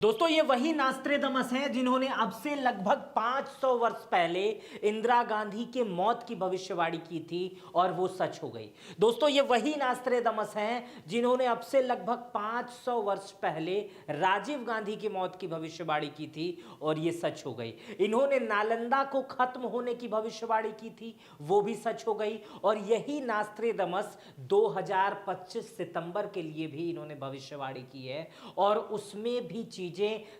दोस्तों ये वही नास्त्रेदमस हैं जिन्होंने अब से लगभग 500 वर्ष पहले इंदिरा गांधी के मौत की भविष्यवाणी की थी और वो सच हो गई। दोस्तों ये वही नास्त्रेदमस हैं जिन्होंने अब से लगभग 500 वर्ष पहले राजीव गांधी की मौत की भविष्यवाणी की थी और ये सच हो गई। इन्होंने नालंदा को खत्म होने की भविष्यवाणी की थी, वो भी सच हो गई। और यही नास्त्रेदमस 2025 सितंबर के लिए भी इन्होंने भविष्यवाणी की है और उसमें भी चीजें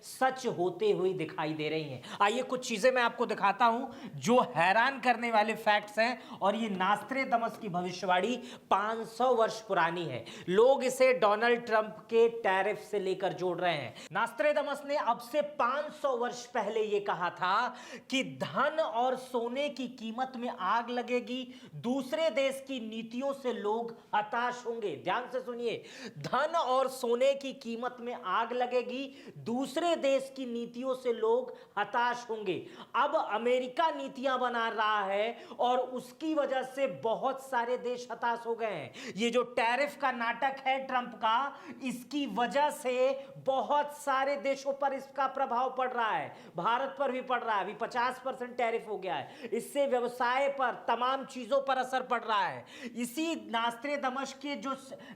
सच होते हुए दिखाई दे रही हैं। आइए कुछ चीजें मैं आपको दिखाता हूं जो हैरान करने वाले फैक्ट्स हैं और ये नास्त्रेदमस की भविष्यवाणी 500 वर्ष पुरानी है। लोग इसे डोनाल्ड ट्रंप के टैरिफ से लेकर जोड़ रहे हैं। नास्त्रेदमस ने अब से 500 वर्ष पहले यह कहा था कि धन और सोने की कीमत में आग लगेगी, दूसरे देश की नीतियों से लोग हताश होंगे। ध्यान से सुनिए, धन और सोने की कीमत में आग लगेगी, दूसरे देश की नीतियों से लोग हताश होंगे। अब अमेरिका नीतियां बना रहा है और उसकी वजह से बहुत सारे देश हताश हो गए हैं। ये जो टैरिफ का नाटक है ट्रंप का, इसकी वजह से बहुत सारे देशों पर इसका प्रभाव पड़ रहा है। भारत पर भी पड़ रहा है। अभी 50% टैरिफ हो गया है। इससे व्यवसाय पर, तमाम चीजों पर असर पड़ रहा है। इसी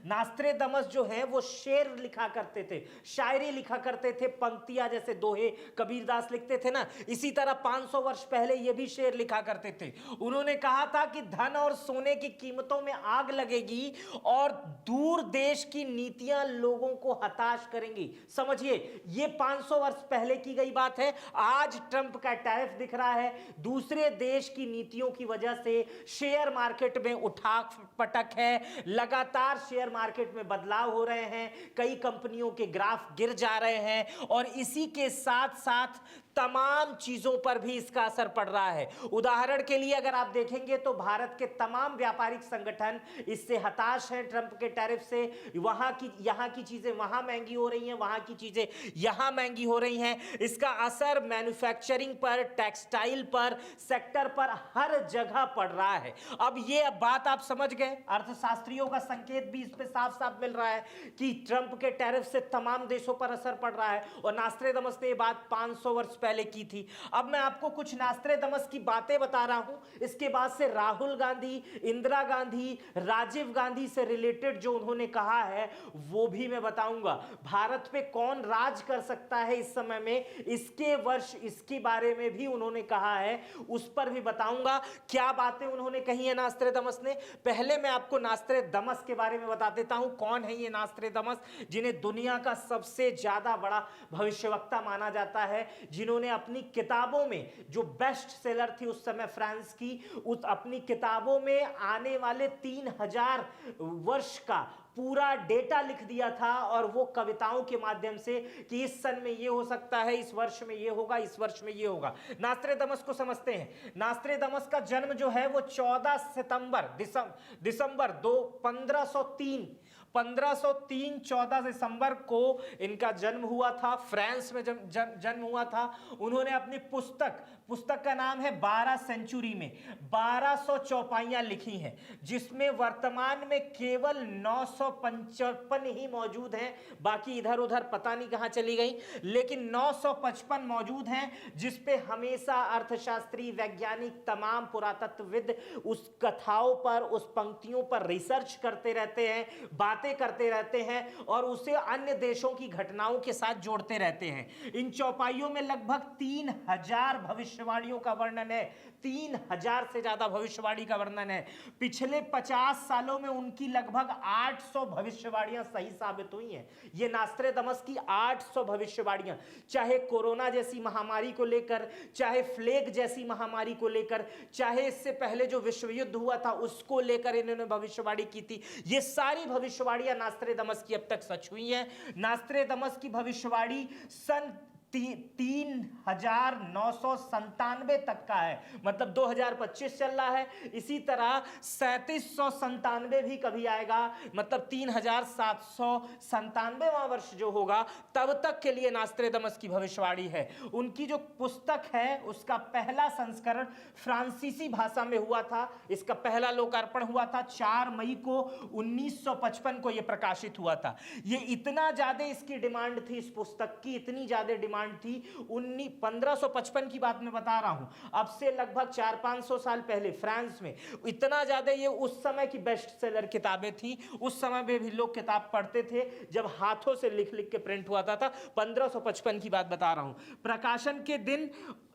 नास्त्रेदमस जो है वो शेर लिखा करते थे, शायरी लिखा करते थे, पंक्तियां जैसे दोहे कबीरदास लिखते थे ना, इसी तरह 500 वर्ष पहले ये भी शेर लिखा करते थे। उन्होंने कहा था कि धन और सोने की कीमतों में आग लगेगी और दूर देश की नीतियां लोगों को हताश करेंगी। समझिए, ये 500 वर्ष पहले की गई बात है। आज ट्रंप का टैरिफ दिख रहा है। दूसरे देश की नीतियों की वजह से शेयर मार्केट में उठाक पटक है, लगातार शेयर मार्केट में बदलाव हो रहे हैं, कई कंपनियों के ग्राफ गिर जा रहे हैं और इसी के साथ साथ तमाम चीजों पर भी इसका असर पड़ रहा है। उदाहरण के लिए अगर आप देखेंगे तो भारत के तमाम व्यापारिक संगठन इससे हताश हैं, ट्रंप के टैरिफ से। यहां की चीजें वहां महंगी हो रही हैं, वहां की चीजें यहां महंगी हो रही हैं। इसका असर मैन्युफैक्चरिंग पर, टेक्सटाइल पर, सेक्टर पर, हर जगह पड़ रहा है। अब ये बात आप समझ गए। अर्थशास्त्रियों का संकेत भी इस पे साफ साफ मिल रहा है कि ट्रंप के टैरिफ से तमाम देशों पर असर पड़ रहा है और नास्त्रेदमस ने यह बात 500 वर्ष पहले की थी। अब मैं आपको कुछ नास्त्रेदमस की बातें बता रहा हूं। इसके बाद से राहुल गांधी, इंदिरा गांधी, राजीव गांधी से रिलेटेड जो उन्होंने कहा है वो भी मैं बताऊंगा। भारत पे कौन राज कर सकता है इस समय में, इसके बारे में भी उन्होंने कहा है, उस पर भी बताऊंगा। क्या बातें उन्होंने कही है नास्त्रेदमस ने। पहले मैं आपको नास्त्रेदमस के बारे में बता देता हूं। कौन है ये नास्त्रेदमस, जिन्हें दुनिया का सबसे ज्यादा बड़ा भविष्यवक्ता माना जाता है, जिन्होंने अपनी किताबों में, जो बेस्ट सेलर थी उस समय फ्रांस की, उस अपनी किताबों में आने वाले 3000 वर्ष का पूरा डेटा लिख दिया था और वो कविताओं के माध्यम से कि इस सन में ये हो सकता है, इस वर्ष में ये होगा, इस वर्ष में ये होगा। नास्त्रेदमस को समझते हैं। नास्त्रेदमस का जन्म जो है वो 14 सितंबर दिसंबर 1503 14 दिसंबर को इनका जन्म हुआ था। फ्रांस में जन्म हुआ था। उन्होंने अपनी पुस्तक का नाम है 12 सेंचुरी में 1200 चौपाइयां लिखी हैं, जिसमें वर्तमान में केवल 955 ही मौजूद हैं। बाकी इधर उधर पता नहीं कहां चली गई, लेकिन 955 मौजूद हैं, जिस पे हमेशा अर्थशास्त्री, वैज्ञानिक, तमाम पुरातत्वविद उस कथाओं पर, उस पंक्तियों पर रिसर्च करते रहते हैं, बातें करते रहते हैं और उसे अन्य देशों की घटनाओं के साथ जोड़ते रहते हैं। इन चौपाइयों में लगभग 3000 भविष्यवाणियों का वर्णन है। 3000 से ज्यादा भविष्यवाणी का वर्णन है। पिछले 50 सालों में उनकी लगभग 800 भविष्यवाणियां सही साबित हुई हैं। ये नास्त्रेदमस की 800 भविष्यवाणियां, चाहे कोरोना जैसी महामारी को लेकर, चाहे प्लेग जैसी महामारी को लेकर, चाहे इससे पहले जो विश्व युद्ध हुआ था उसको लेकर इन्होंने भविष्यवाणी की थी। ये सारी भविष्यवाणियां नास्त्रेदमस की अब तक सच हुई हैं। नास्त्रेदमस की भविष्यवाणी सन 3,997 तक का है, मतलब 2025 चल रहा है। इसी तरह 3797 भी कभी आएगा, मतलब 3797वां वर्ष जो होगा तब तक के लिए नास्त्रेदमस की भविष्यवाणी है। उनकी जो पुस्तक है उसका पहला संस्करण फ्रांसीसी भाषा में हुआ था। इसका पहला लोकार्पण हुआ था 4 मई को 1955 को यह प्रकाशित हुआ था। ये इतना ज्यादा इसकी डिमांड थी, इस पुस्तक की इतनी ज्यादा डिमांड थी। 1555 की बात मैं बता रहा हूं, अब से लगभग 400-500 साल पहले फ्रांस में इतना ज्यादा ये उस समय की बेस्ट सेलर किताबें थी। उस समय में भी लोग किताब पढ़ते थे जब हाथों से लिख लिख के प्रिंट हुआ था। 1555 की बात बता रहा हूं। प्रकाशन के दिन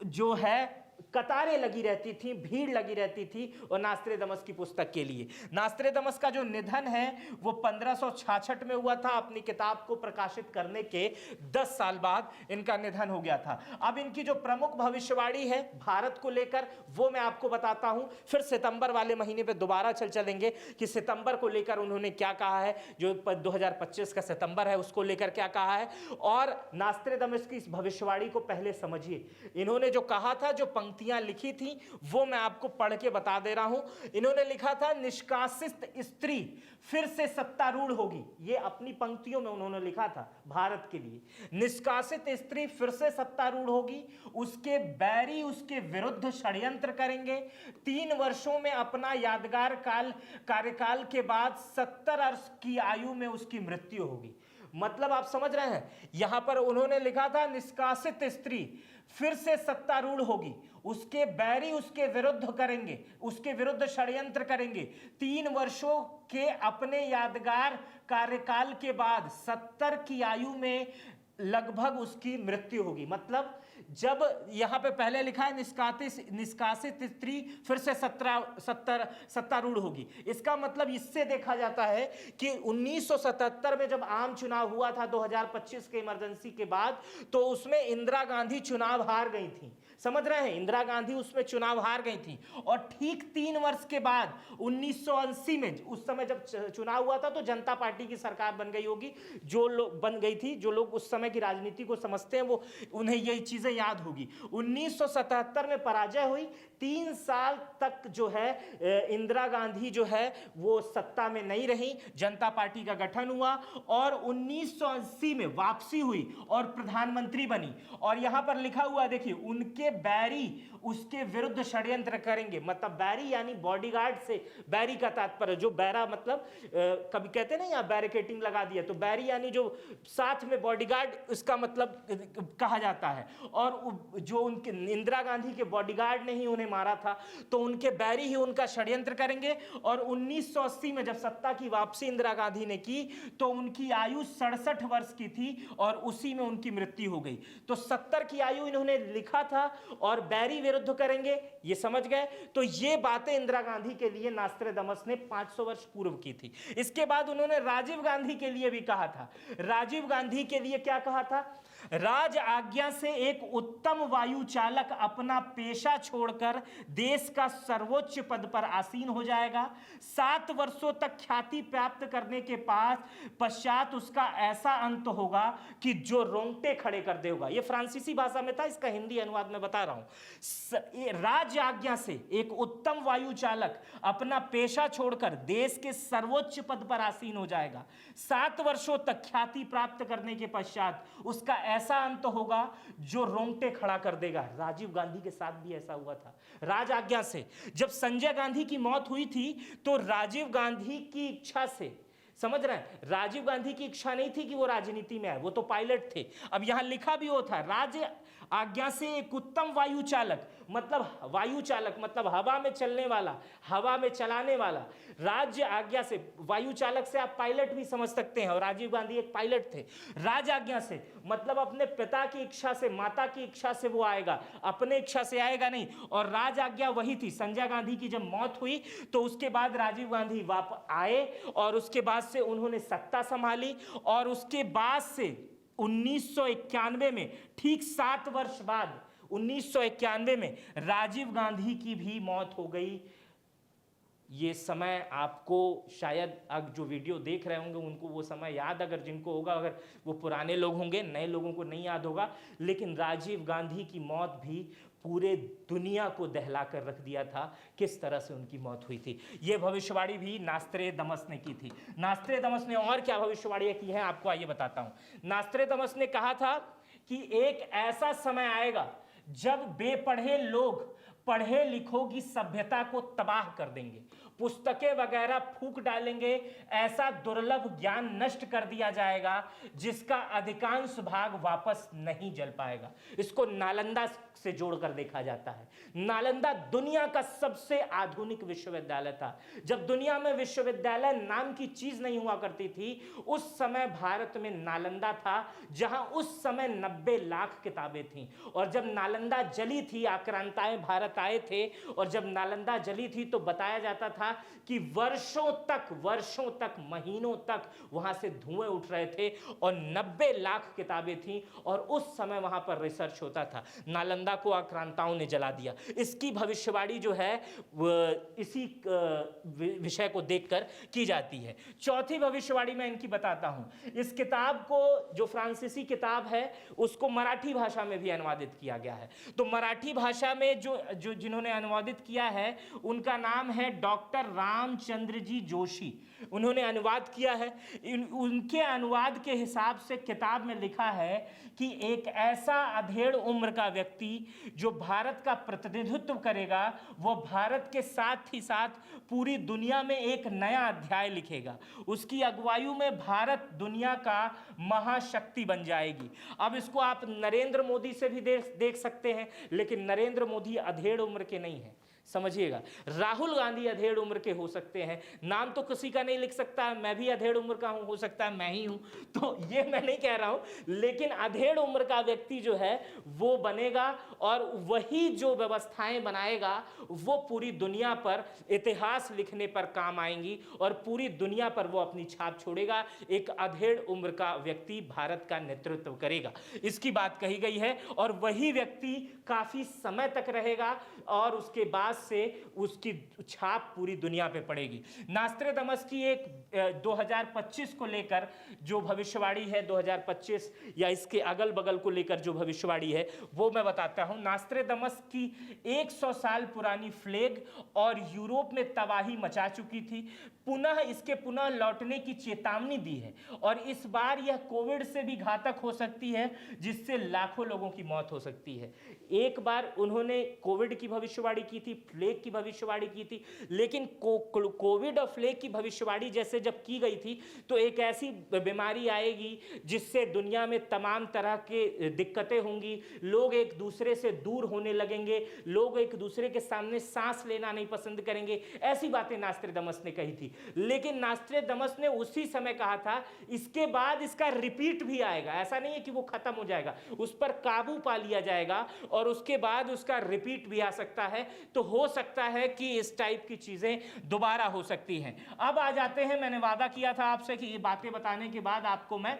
जो है कतारें लगी रहती थी, भीड़ लगी रहती थी और नास्त्रेदमस की पुस्तक के लिए। नास्त्रेदमस का जो निधन है वो 1566 में हुआ था। अपनी किताब को प्रकाशित करने के 10 साल बाद इनका निधन हो गया था। अब इनकी जो प्रमुख भविष्यवाणी है भारत को लेकर वो मैं आपको बताता हूं। फिर सितंबर वाले महीने पे दोबारा चलेंगे कि सितंबर को लेकर उन्होंने क्या कहा है, जो 2025 का सितंबर है उसको लेकर क्या कहा है। और नास्त्रेदमस की इस भविष्यवाणी को पहले समझिए। इन्होंने जो कहा था, जो पंक्तियां लिखी थी वो मैं आपको पढ़ के बता दे रहा हूं। इन्होंने लिखा था, निष्कासित स्त्री फिर से सत्तारूढ़ होगी। ये अपनी पंक्तियों में उन्होंने लिखा था भारत के लिए। निष्कासित स्त्री फिर से सत्तारूढ़ होगी, उसके बैरी उसके विरुद्ध षड्यंत्र करेंगे। 3 वर्षों में अपना यादगार कार्यकाल के बाद 70 वर्ष की आयु में उसकी मृत्यु होगी। मतलब आप समझ रहे हैं, यहां पर उन्होंने लिखा था निष्कासित स्त्री फिर से सत्तारूढ़ होगी, उसके बैरी उसके विरुद्ध करेंगे, उसके विरुद्ध षड्यंत्र करेंगे। 3 वर्षों के अपने यादगार कार्यकाल के बाद 70 की आयु में लगभग उसकी मृत्यु होगी। मतलब जब यहां पे पहले लिखा है निष्कासित स्त्री फिर से सत्तारूढ़ होगी, इसका मतलब इससे देखा जाता है कि 1977 में जब आम चुनाव हुआ था 2025 के इमरजेंसी के बाद, तो उसमें इंदिरा गांधी चुनाव हार गई थी। समझ रहे हैं, इंदिरा गांधी उसमें चुनाव हार गई थी। और ठीक 3 वर्ष के बाद 1980 में, उस समय जब चुनाव हुआ था तो जनता पार्टी की सरकार बन गई होगी, जो लोग बन गई थी, जो लोग उस समय की राजनीति को समझते हैं वो उन्हें यही चीजें याद होगी। 1977 में पराजय हुई। 3 साल तक जो है इंदिरा गांधी जो है वो सत्ता में नहीं रही, जनता पार्टी का गठन हुआ और 1980 में वापसी हुई और प्रधानमंत्री बनी। और यहां पर लिखा हुआ देखिए, उनके बैरी उसके विरुद्ध षड्यंत्र करेंगे। मतलब बैरी यानी बॉडीगार्ड से, बैरी का तात्पर्य, जो बैरा मतलब कभी कहते हैं ना यहाँ बैरिकेटिंग लगा दिया, तो बैरी यानी जो साथ में बॉडीगार्ड, इसका मतलब कहा जाता है। और जो उनके इंदिरा गांधी के बॉडीगार्ड ने ही उन्हें मारा था, तो उनके बैरी ही उनका षड्यंत्र करेंगे। और 1980 में जब सत्ता की वापसी इंदिरा गांधी ने की तो उनकी आयु 67 वर्ष की थी और उसी में उनकी मृत्यु हो गई। तो 70 की आयु इन्होंने लिखा था और बैरी विरुद्ध करेंगे, ये समझ गए। तो ये बातें इंदिरा गांधी के लिए नास्त्रेदमस ने 500 वर्ष पूर्व की थी। इसके बाद उन्होंने राजीव गांधी के लिए भी कहा था। राजीव गांधी के लिए क्या कहा था, राज आज्ञा से एक उत्तम वायु चालक अपना पेशा छोड़कर देश का सर्वोच्च पद पर आसीन हो जाएगा। 7 वर्षों तक ख्याति प्राप्त करने के पश्चात उसका ऐसा अंत होगा कि जो रोंगटे खड़े कर देगा। यह फ्रांसीसी भाषा में था, इसका हिंदी अनुवाद में बता रहा हूं। राज आज्ञा से एक उत्तम वायु चालक अपना पेशा छोड़कर देश के सर्वोच्च पद पर आसीन हो जाएगा। 7 वर्षों तक ख्याति प्राप्त करने के पश्चात उसका ऐसा अंत होगा जो रोंगटे खड़ा कर देगा। राजीव गांधी के साथ भी ऐसा हुआ था। राज आज्ञा से जब संजय गांधी की मौत हुई थी तो राजीव गांधी की इच्छा से, समझ रहे हैं, राजीव गांधी की इच्छा नहीं थी कि वो राजनीति में आए, वो तो पायलट थे। अब यहां लिखा भी वो था, राज आज्ञा से एक उत्तम वायु चालक, मतलब वायु चालक मतलब हवा में चलने वाला, हवा में चलाने वाला। राज्य आज्ञा से, वायु चालक से आप पायलट भी समझ सकते हैं, और राजीव गांधी एक पायलट थे। राज आज्ञा से मतलब अपने पिता की इच्छा से, माता की इच्छा से वो आएगा, अपने इच्छा से आएगा नहीं। और राज आज्ञा वही थी। संजय गांधी की जब मौत हुई तो उसके बाद राजीव गांधी वापस आए और उसके बाद से उन्होंने सत्ता संभाली। और उसके बाद से 1991 में, ठीक 7 वर्ष बाद 1991 में राजीव गांधी की भी मौत हो गई। ये समय आपको शायद अब जो वीडियो देख रहे होंगे उनको वो समय याद, अगर जिनको होगा, अगर वो पुराने लोग होंगे, नए लोगों को नहीं याद होगा, लेकिन राजीव गांधी की मौत भी पूरे दुनिया को दहला कर रख दिया था, किस तरह से उनकी मौत हुई थी। ये भविष्यवाणी भी नास्त्रेदमस ने की थी। नास्त्रेदमस ने और क्या भविष्यवाणियां की हैं आपको आइए बताता हूं। नास्त्रेदमस ने कहा था कि एक ऐसा समय आएगा जब बेपढ़े लोग पढ़े लिखों की सभ्यता को तबाह कर देंगे, पुस्तकें वगैरह फूंक डालेंगे, ऐसा दुर्लभ ज्ञान नष्ट कर दिया जाएगा जिसका अधिकांश भाग वापस नहीं जल पाएगा। इसको नालंदा से जोड़कर देखा जाता है। नालंदा दुनिया का सबसे आधुनिक विश्वविद्यालय था। जब दुनिया में विश्वविद्यालय नाम की चीज नहीं हुआ करती थी, उस समय भारत में नालंदा था, जहां उस समय 90 लाख किताबें थीं। और जब नालंदा जली थी, आक्रांताएं भारत आए थे, और जब नालंदा जली थी तो बताया जाता था कि वर्षों तक महीनों तक वहां से धुएं उठ रहे थे और 90 लाख किताबें थीं, और उस समय वहां पर रिसर्च होता था। नालंदा को आक्रांताओं ने जला दिया। इसकी भविष्यवाणी जो है इसी विषय को देखकर की जाती है। चौथी भविष्यवाणी मैं इनकी बताता हूं। इस किताब को, जो फ्रांसीसी किताब है, उसको मराठी भाषा में भी अनुवादित किया गया है। तो मराठी भाषा में जो जिन्होंने अनुवादित किया है उनका नाम है डॉक्टर रामचंद्र जी जोशी। उन्होंने अनुवाद किया है। उनके अनुवाद के हिसाब से किताब में लिखा है कि एक ऐसा अधेड़ उम्र का व्यक्ति जो भारत का प्रतिनिधित्व करेगा, वो भारत के साथ ही साथ पूरी दुनिया में एक नया अध्याय लिखेगा। उसकी अगुवाई में भारत दुनिया का महाशक्ति बन जाएगी। अब इसको आप नरेंद्र मोदी से भी देख सकते हैं, लेकिन नरेंद्र मोदी अधेड़ उम्र के नहीं है, समझिएगा। राहुल गांधी अधेड़ उम्र के हो सकते हैं, नाम तो किसी का नहीं लिख सकता। मैं भी अधेड़ उम्र का हूं, हो सकता है मैं ही हूं, तो ये मैं नहीं कह रहा हूं, लेकिन अधेड़ उम्र का व्यक्ति जो है वो बनेगा, और वही जो व्यवस्थाएं बनाएगा वो पूरी दुनिया पर इतिहास लिखने पर काम आएंगी, और पूरी दुनिया पर वो अपनी छाप छोड़ेगा। एक अधेड़ उम्र का व्यक्ति भारत का नेतृत्व करेगा, इसकी बात कही गई है। और वही व्यक्ति काफी समय तक रहेगा, और उसके बाद से उसकी छाप पूरी दुनिया पे पड़ेगी। नास्त्रेदमस की एक 2025 को लेकर जो भविष्यवाणी है, 2025 या इसके अगल बगल को लेकर जो भविष्यवाणी है वो मैं बताता हूं। नास्त्रेदमस की 100 साल पुरानी प्लेग और यूरोप में तबाही मचा चुकी थी, इसके पुनः लौटने की चेतावनी दी है, और इस बार यह कोविड से भी घातक हो सकती है, जिससे लाखों लोगों की मौत हो सकती है। एक बार उन्होंने कोविड की भविष्यवाणी की थी, प्लेग की भविष्यवाणी की थी, लेकिन कोविड और प्लेग की भविष्यवाणी जैसे जब की गई थी तो एक ऐसी बीमारी आएगी जिससे दुनिया में तमाम तरह के दिक्कतें होंगी, लोग एक दूसरे से दूर होने लगेंगे, लोग एक दूसरे के सामने सांस लेना नहीं पसंद करेंगे, ऐसी बातें नास्त्रेदमस ने कही थी। लेकिन नास्त्रेदमस ने उसी समय कहा था इसके बाद इसका रिपीट भी आएगा, ऐसा नहीं है कि वो खत्म हो जाएगा, उस पर काबू पा लिया जाएगा और उसके बाद उसका रिपीट भी आ सकता है। तो हो सकता है कि इस टाइप की चीजें दोबारा हो सकती हैं। अब आ जाते हैं, मैंने वादा किया था आपसे कि ये बातें बताने के बाद आपको मैं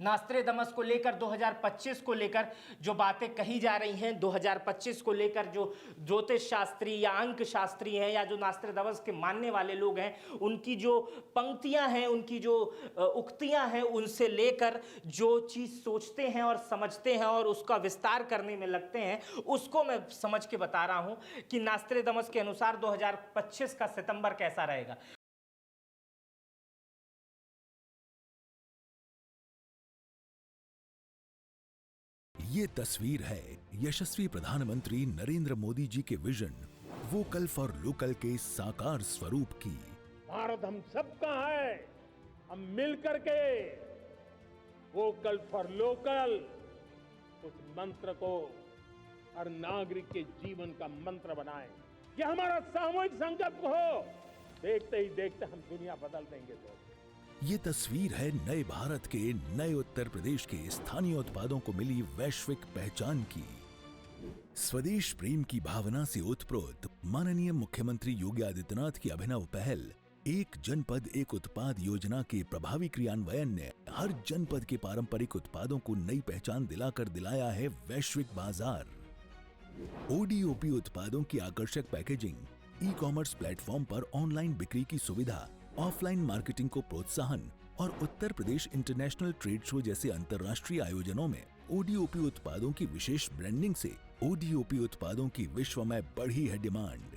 नास्त्रेदमस को लेकर 2025 को लेकर जो बातें कही जा रही हैं, 2025 को लेकर जो ज्योतिष शास्त्री या अंक शास्त्री हैं या जो नास्त्रेदमस के मानने वाले लोग हैं, उनकी जो पंक्तियां हैं, उनकी जो उक्तियां हैं, उनसे लेकर जो चीज़ सोचते हैं और समझते हैं और उसका विस्तार करने में लगते हैं, उसको मैं समझ के बता रहा हूं कि नास्त्रेदमस के अनुसार 2025 का सितंबर कैसा रहेगा। ये तस्वीर है यशस्वी प्रधानमंत्री नरेंद्र मोदी जी के विजन वोकल फॉर लोकल के साकार स्वरूप की। भारत हम सबका है, हम मिलकर के वोकल फॉर लोकल उस मंत्र को हर नागरिक के जीवन का मंत्र बनाएं। ये हमारा सामूहिक संकल्प हो, देखते ही देखते हम दुनिया बदल देंगे। तो ये तस्वीर है नए भारत के, नए उत्तर प्रदेश के स्थानीय उत्पादों को मिली वैश्विक पहचान की। स्वदेश प्रेम की भावना से ओतप्रोत माननीय मुख्यमंत्री योगी आदित्यनाथ की अभिनव पहल एक जनपद एक उत्पाद योजना के प्रभावी क्रियान्वयन ने हर जनपद के पारंपरिक उत्पादों को नई पहचान दिलाकर दिलाया है वैश्विक बाजार। ओडीओपी उत्पादों की आकर्षक पैकेजिंग, ई कॉमर्स प्लेटफॉर्म पर ऑनलाइन बिक्री की सुविधा, ऑफलाइन मार्केटिंग को प्रोत्साहन और Uttar Pradesh international trade show जैसे अंतर्राष्ट्रीय आयोजनों में ओडीओपी उत्पादों की विशेष ब्रांडिंग से ओडीओपी उत्पादों की विश्व में बढ़ी है डिमांड।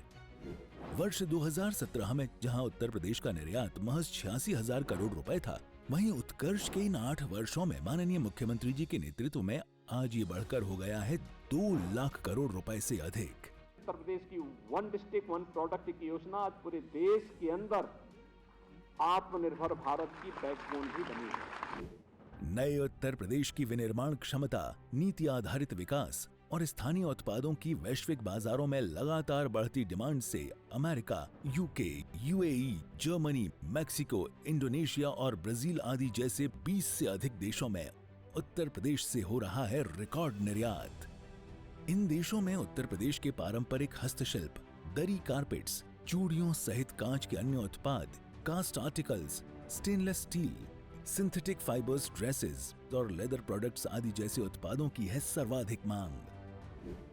वर्ष 2017 में जहां उत्तर प्रदेश का निर्यात महज 86,000 करोड़ रुपए था, वहीं उत्कर्ष के इन 8 वर्षों में माननीय मुख्यमंत्री जी के नेतृत्व में आज ये बढ़कर हो गया है 2 लाख करोड़ रुपए से अधिक। उत्तर प्रदेश की वन डिस्ट्रिक्ट वन प्रोडक्ट की योजना आज पूरे देश के अंदर आत्मनिर्भर भारत की बैकबोन भी बनी है। नए उत्तर प्रदेश की विनिर्माण क्षमता, नीति आधारित विकास और स्थानीय उत्पादों की वैश्विक बाजारों में लगातार बढ़ती डिमांड से America, UK, UAE, Germany, Mexico, Indonesia और ब्राजील आदि जैसे 20 से अधिक देशों में उत्तर प्रदेश से हो रहा है रिकॉर्ड निर्यात। इन देशों में उत्तर प्रदेश के पारंपरिक हस्तशिल्प, दरी कारपेट्स, चूड़ियों सहित कांच के अन्य उत्पाद, cast articles, stainless steel, synthetic fibres dresses और लेदर प्रोडक्ट्स आदि जैसे उत्पादों की है सर्वाधिक मांग।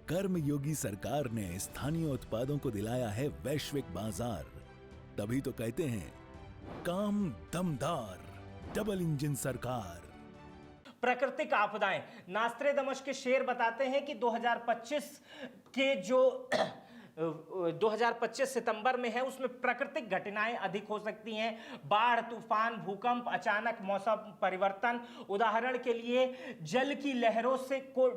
कर्मयोगी सरकार ने स्थानीय उत्पादों को दिलाया है वैश्विक बाजार। तभी तो कहते हैं काम दमदार, डबल इंजन सरकार। प्राकृतिक आपदाएं, नास्त्रेदमस के शेर बताते हैं कि 2025 के जो 2025 सितंबर में है उसमें प्राकृतिक घटनाएं अधिक हो सकती हैं। बाढ़, तूफान, भूकंप, अचानक मौसम परिवर्तन, उदाहरण के लिए जल की लहरों से को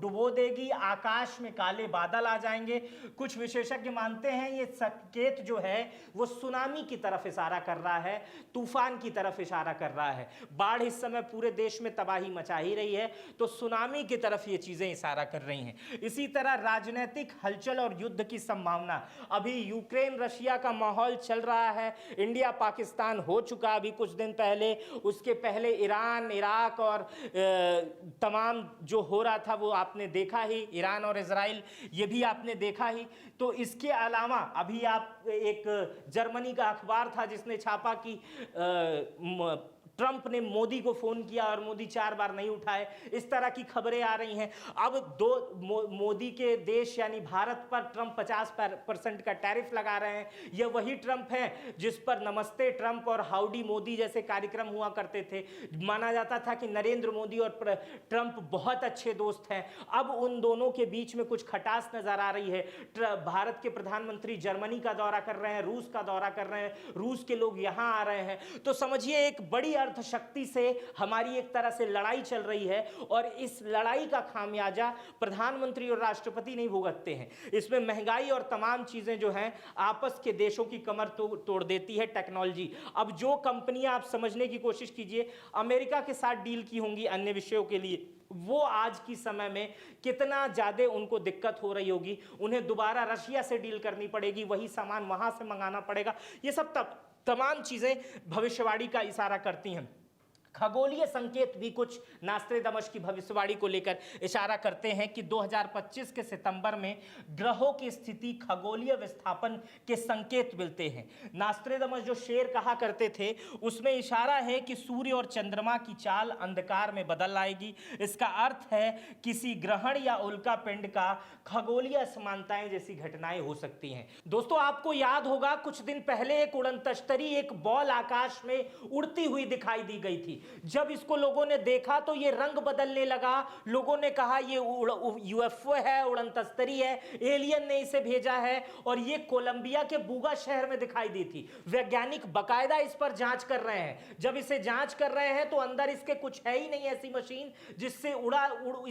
डुबो देगी, आकाश में काले बादल आ जाएंगे। कुछ विशेषज्ञ मानते हैं ये संकेत जो है वो सुनामी की तरफ इशारा कर रहा है, तूफान की तरफ इशारा कर रहा है। बाढ़ इस समय पूरे देश में तबाही मचा ही रही है, तो सुनामी की तरफ ये चीजें इशारा कर रही हैं। इसी तरह राजनीतिक हलचल और युद्ध की संभावना, अभी यूक्रेन रशिया का माहौल चल रहा है, इंडिया पाकिस्तान हो चुका अभी कुछ दिन पहले, उसके पहले ईरान, इराक और तमाम जो हो रहा था वो आपने देखा ही, ईरान और इजराइल ये भी आपने देखा ही। तो इसके अलावा अभी आप एक जर्मनी का अखबार था जिसने छापा कि ट्रंप ने मोदी को फोन किया और मोदी 4 बार नहीं उठाए। इस तरह की खबरें आ रही हैं। अब मोदी के देश यानी भारत पर ट्रंप 50% का टैरिफ लगा रहे हैं। यह वही ट्रंप है जिस पर नमस्ते ट्रंप और हाउडी मोदी जैसे कार्यक्रम हुआ करते थे। माना जाता था कि नरेंद्र मोदी और ट्रंप बहुत अच्छे दोस्त हैं। अब उन दोनों के बीच में कुछ खटास नजर आ रही है। भारत के प्रधानमंत्री जर्मनी का दौरा कर रहे हैं, रूस का दौरा कर रहे हैं, रूस के लोग यहां आ रहे हैं। तो समझिए एक बड़ी अर्थ शक्ति से हमारी एक तरह से लड़ाई चल रही है और इस लड़ाई का खामियाजा प्रधानमंत्री और राष्ट्रपति नहीं भुगतते हैं। इसमें महंगाई और तमाम चीजें जो हैं आपस के देशों की कमर तोड़ देती है टेक्नोलॉजी। अब जो कंपनियां आप समझने की कोशिश कीजिए अमेरिका के साथ डील की होंगी अन्य विषयों के लिए, वो आज की समय में कितना ज्यादा उनको दिक्कत हो रही होगी। उन्हें दोबारा रशिया से डील करनी पड़ेगी, वही सामान वहां से मंगाना पड़ेगा। ये सब तमाम चीजें भविष्यवाणी का इशारा करती हैं। खगोलीय संकेत भी कुछ नास्त्रेदमस की भविष्यवाणी को लेकर इशारा करते हैं कि 2025 के सितंबर में ग्रहों की स्थिति खगोलीय विस्थापन के संकेत मिलते हैं। नास्त्रेदमस जो शेर कहा करते थे उसमें इशारा है कि सूर्य और चंद्रमा की चाल अंधकार में बदल आएगी। इसका अर्थ है किसी ग्रहण या उल्का पिंड का खगोलीय असमानताएं जैसी घटनाएं हो सकती हैं। दोस्तों आपको याद होगा कुछ दिन पहले एक उड़न तश्तरी, एक बॉल आकाश में उड़ती हुई दिखाई दी गई थी। जब इसको लोगों ने देखा तो ये रंग बदलने लगा। लोगों ने कहा ये यूएफओ है, उड़न तश्तरी है, एलियन ने इसे भेजा है। और ये कोलंबिया के बूगा शहर में दिखाई दी थी। वैज्ञानिक बकायदा इस पर जांच कर रहे हैं। जब इसे जांच कर रहे हैं तो अंदर इसके कुछ है ही नहीं ऐसी मशीन जिससे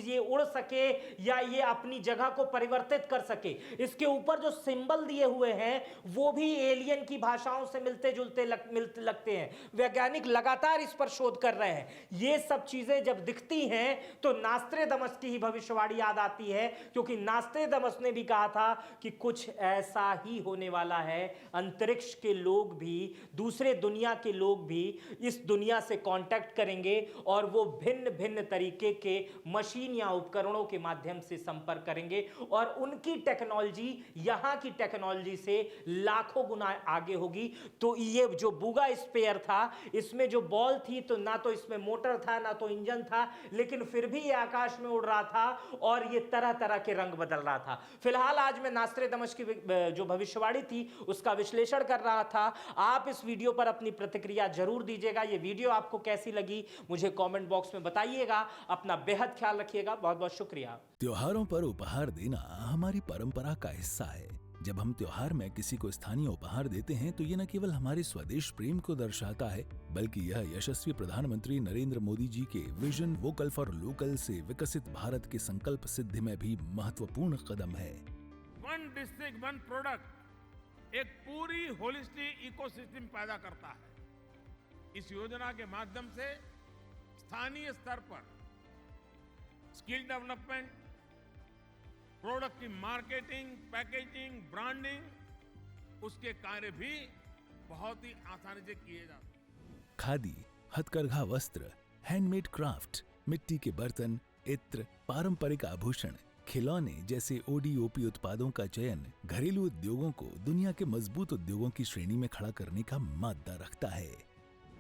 ये उड़ सके या ये अपनी जगह को परिवर्तित कर सके। इसके ऊपर जो सिंबल दिए हुए हैं वो भी एलियन की भाषाओं से मिलते जुलते लगते हैं। वैज्ञानिक लगातार इस पर शोध कर रहे हैं। ये सब चीजें जब दिखती हैं तो नास्त्रेदमस की ही भविष्यवाणी याद आती है, क्योंकि नास्त्रेदमस ने भी कहा था कि कुछ ऐसा ही होने वाला है। अंतरिक्ष के लोग भी, दूसरे दुनिया के लोग भी इस दुनिया से कांटेक्ट करेंगे और वो भिन्न भिन्न तरीके के मशीन या उपकरणों के माध्यम से संपर्क करेंगे और उनकी टेक्नोलॉजी यहां की टेक्नोलॉजी से लाखों गुना आगे होगी। तो ये जो बूगा स्पेयर था इसमें जो बॉल थी तो ना तो इसमें मोटर था, ना तो इंजन था, लेकिन फिर भी ये आकाश में उड़ रहा था और ये तरह तरह के रंग बदल रहा था। फिलहाल आज मैं नास्ट्रेडमस की जो भविष्यवाणी थी उसका विश्लेषण कर रहा था। आप इस वीडियो पर अपनी प्रतिक्रिया जरूर दीजिएगा। ये वीडियो आपको कैसी लगी मुझे कमेंट बॉक्स में बताइएगा। अपना बेहद ख्याल रखिएगा। बहुत बहुत शुक्रिया। त्योहारों पर उपहार देना हमारी परंपरा का हिस्सा है। जब हम त्योहार में किसी को स्थानीय उपहार देते हैं तो ये न केवल हमारे स्वदेश प्रेम को दर्शाता है, बल्कि यह यशस्वी प्रधानमंत्री नरेंद्र मोदी जी के विजन वोकल फॉर लोकल से विकसित भारत के संकल्प सिद्धि में भी महत्वपूर्ण कदम है। वन डिस्ट्रिक्ट वन प्रोडक्ट एक पूरी होलिस्टिक इकोसिस्टम पैदा करता है। इस योजना के माध्यम से स्थानीय स्तर पर स्किल डेवलपमेंट, प्रोडक्ट की मार्केटिंग, पैकेजिंग, ब्रांडिंग, उसके कार्य भी बहुत ही आसानी से किए जाते हैं। खादी, हथकरघा वस्त्र, हैंडमेड क्राफ्ट, मिट्टी के बर्तन, इत्र, पारंपरिक आभूषण, खिलौने जैसे ओडीओपी उत्पादों का चयन घरेलू उद्योगों को दुनिया के मजबूत उद्योगों की श्रेणी में खड़ा करने का मादा रखता है।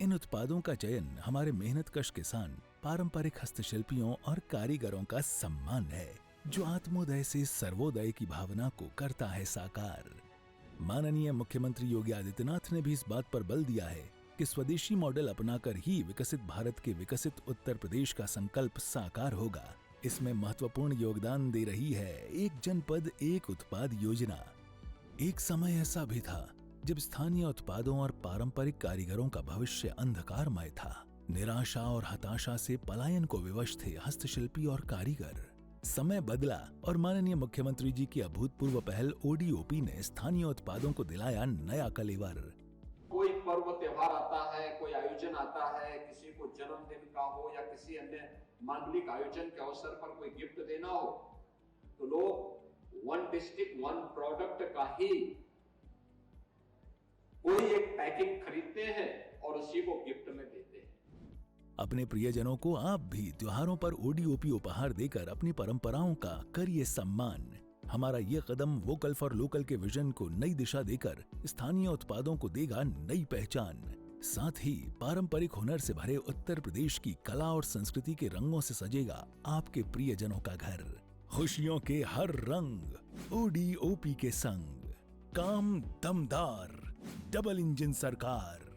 इन उत्पादों का चयन हमारे मेहनतकश किसान, पारंपरिक हस्तशिल्पियों और कारीगरों का सम्मान है, जो आत्मोदय से सर्वोदय की भावना को करता है साकार। माननीय मुख्यमंत्री योगी आदित्यनाथ ने भी इस बात पर बल दिया है कि स्वदेशी मॉडल अपनाकर ही विकसित भारत के विकसित उत्तर प्रदेश का संकल्प साकार होगा। इसमें महत्वपूर्ण योगदान दे रही है एक जनपद एक उत्पाद योजना। एक समय ऐसा भी था जब स्थानीय उत्पादों और पारंपरिक कारीगरों का भविष्य अंधकारमय था। निराशा और हताशा से पलायन को विवश थे हस्तशिल्पी और कारीगर। समय बदला और माननीय मुख्यमंत्री जी की अभूतपूर्व पहल ओडीओपी ने स्थानीय उत्पादों को दिलाया नया कलेवर। कोई पर्व त्योहार आता है, कोई आयोजन आता है, किसी को जन्मदिन का हो या किसी अन्य मांगलिक आयोजन के अवसर पर कोई गिफ्ट देना हो, तो लोग वन डिस्ट्रिक्ट वन प्रोडक्ट का ही कोई एक पैकेट खरीदते हैं और उसी को गिफ्ट में देते हैं। अपने प्रियजनों को आप भी त्योहारों पर ओडीओपी उपहार देकर अपनी परंपराओं का करिए सम्मान। हमारा ये कदम वोकल फॉर लोकल के विजन को नई दिशा देकर स्थानीय उत्पादों को देगा नई पहचान। साथ ही पारंपरिक हुनर से भरे उत्तर प्रदेश की कला और संस्कृति के रंगों से सजेगा आपके प्रियजनों का घर। खुशियों के हर रंग ओडीओपी के संग। काम दमदार, डबल इंजन सरकार।